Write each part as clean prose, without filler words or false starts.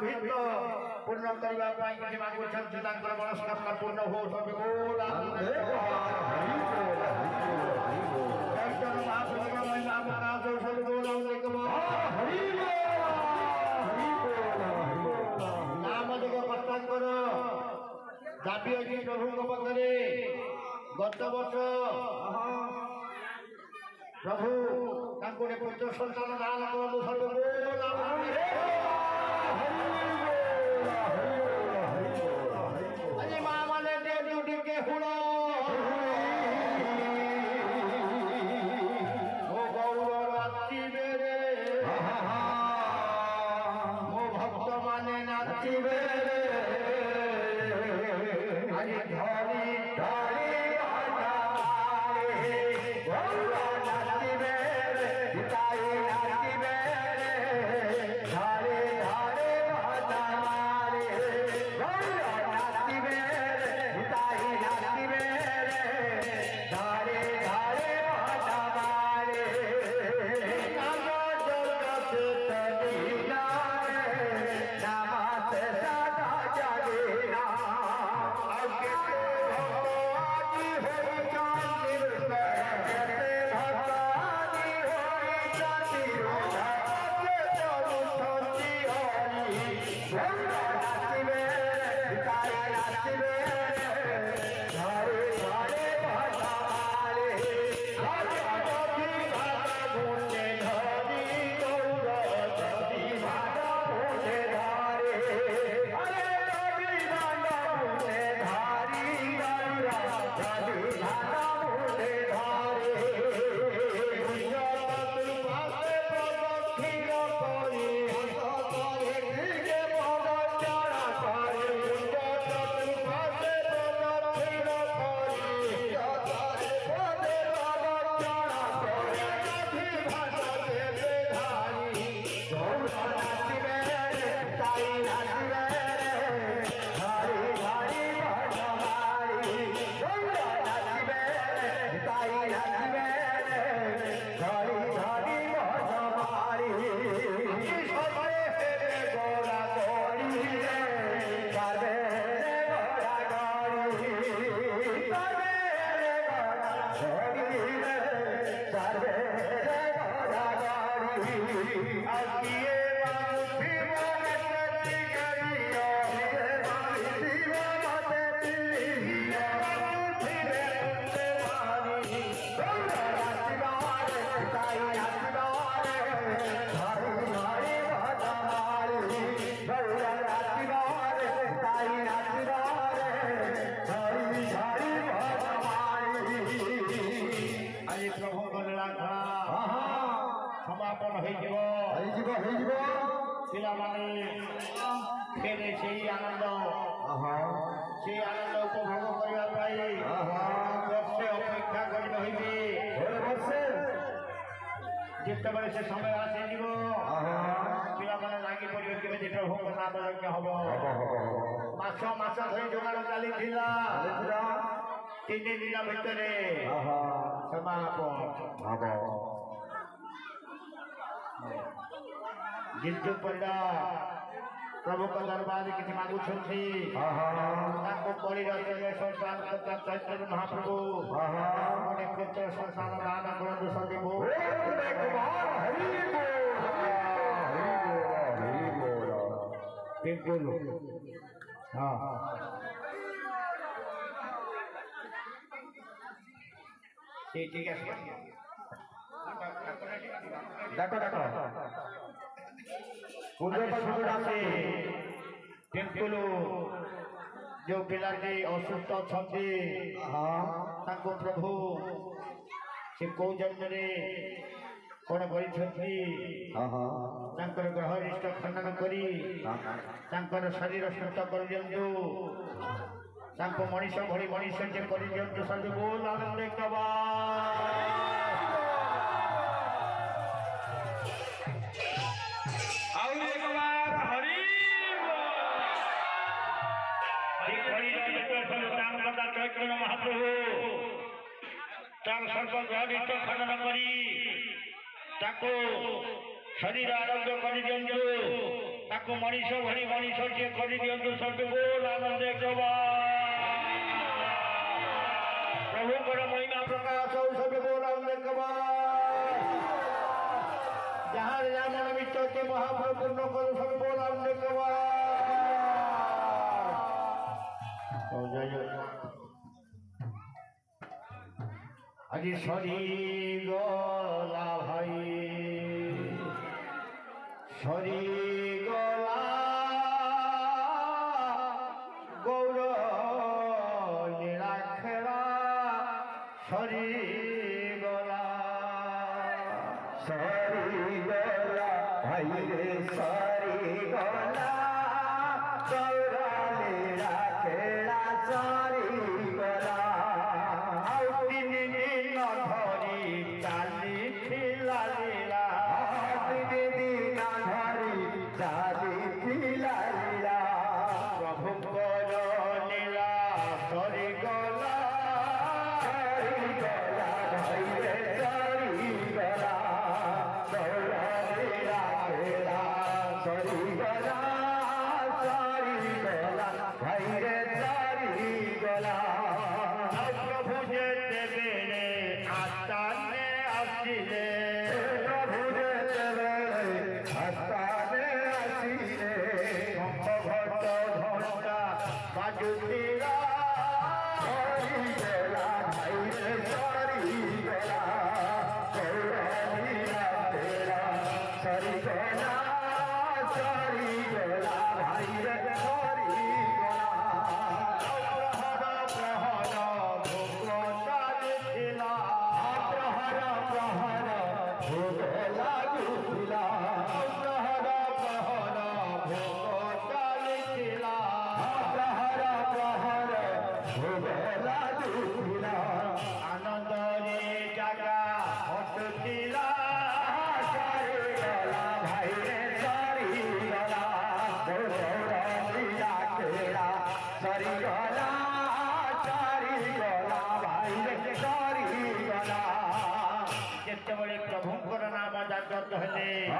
भित्त पूर्ण करने किसी मांगुछन्ति तांकर मनस्कामना पूर्ण हो सब बोल दर्शन महाप्रभु महिमा महाराज सब बोल हरि नाम जग प्रस्ताव कर दाबी अच्छी प्रभु पाखे गत वर्ष प्रभु पुत्र सन्तान दान करूँ सब बोल माँ मैंने ड्यूटी के हुण मो गौर नाचे मो भक्त माने नाचे आज धरी धरी समापन फेरे से आनंद से आनंद उपभोग करने वर्षे अपेक्षा कर जिते बड़े से समय आसे पाने लगी पड़े केमी प्रभु नाम यज्ञ हम मस मस धरी जोगाड़ चली 3 दिन भितर समापन जितु परिडा प्रभु का दरबार किसी मांगुछन्ति चैतन्य महाप्रभु गोटे पुत्र संसार दान करतु सदी ठीक है डाको डाको जो पिलाटी असुस्थ अच्छा प्रभु से कौ जन्म कौन कर ग्रह इष्ट खंडन कर शरीर सुस्थ कर मनीष भरी मनीष से कर सब बोल आनंद चैतन्य महाप्रभु सर्वग्रहिष्ठ खंडन करी शरीर आरोग्य कर ताको मनीष भली मनीष जे कर दियंतु सब बोल आनंद प्रभु कर महिमा प्रकाश सब बोल आनंद जहाँ मन विचर महाप्रभु पूर्ण कर सब बोल आनंद आज सरी गला भाई सरी गला गौर नीलाखेड़ा सरी गला भाई रे सरी गला गौर नीलाखेड़ा सरी गला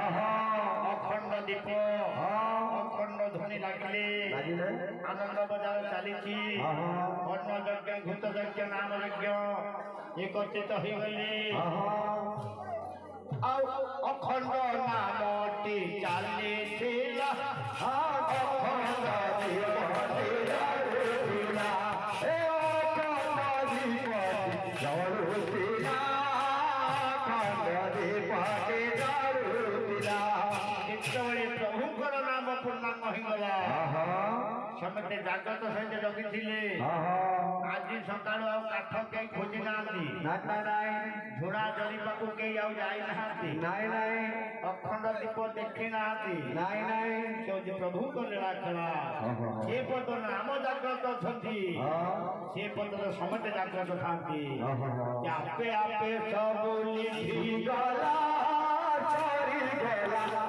अखंड दीप अखंड ध्वनि लगिले आनंद बजार चली अन्न यज्ञ घृत यज्ञ नाम यज्ञ एकत्रित हो गले अखंड नामटी चली समस्ते जागृत सहित जगी आज सका काठ कई खोजी ना झुड़ा जरिबा को कई जाई अखंड दीप देखी ना प्रभु को लीला खेला से पद नाम जागृत अच्छा से पद समस्ते जागृत था आपे आपे सब गला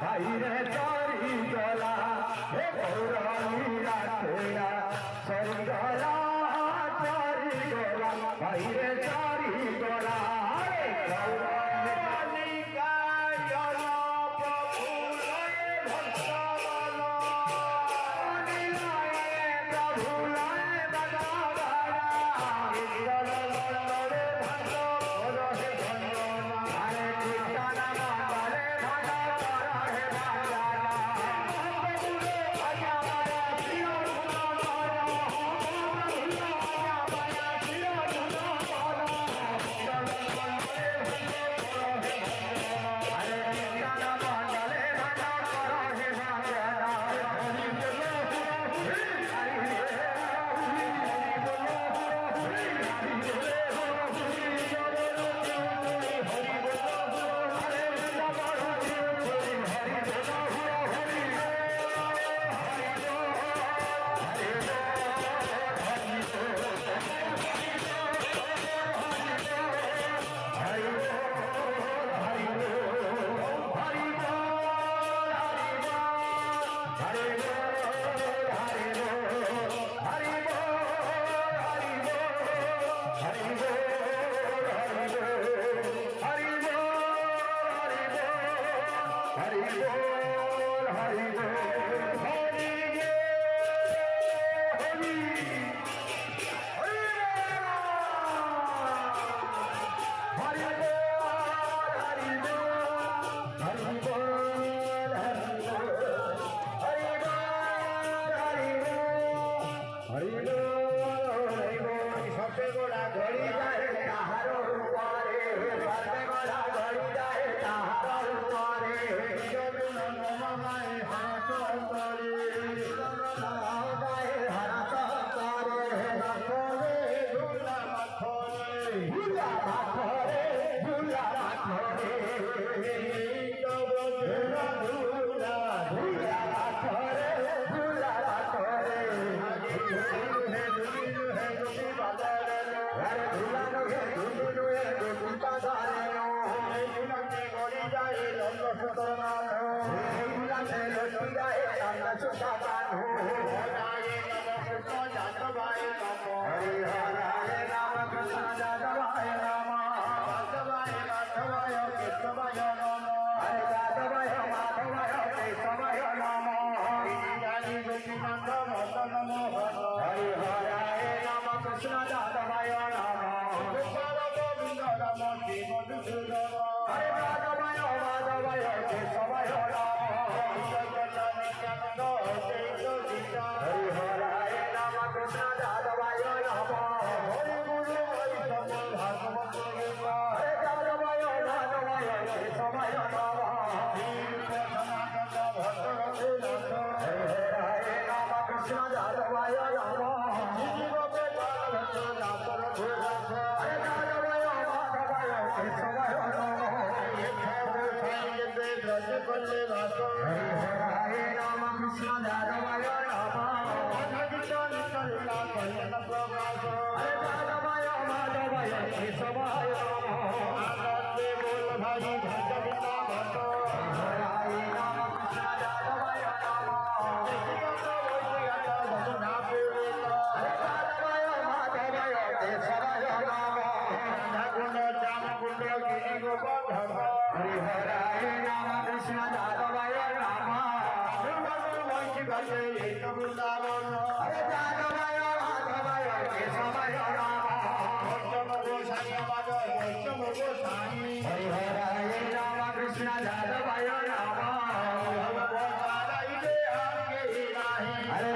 भाई रे चरी गला सरी गला चरी गला भाई रे चरी गला हरि बोल हरि बोल Hare